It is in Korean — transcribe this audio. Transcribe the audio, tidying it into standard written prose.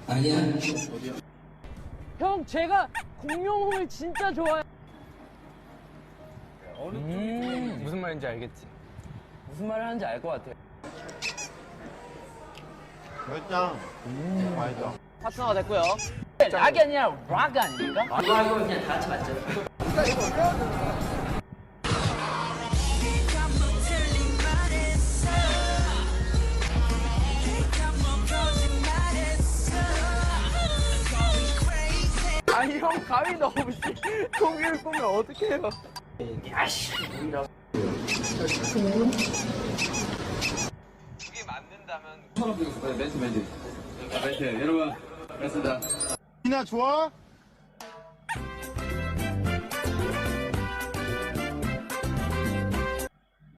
아니야. 형, 제가 공룡을 진짜 좋아해. 무슨 말인지 알겠지? 무슨 말을 하는지 알 것 같아요. 맛있다. 맛있다. 파트너가 됐고요. 락이 아니라 락 아닙니까? 이거 그냥 다 같이 맞죠? 아니, 형 가위도 없이 고기를 꾸면 어떡해요? 야씨. 그게 맞는다면 이나 좋아?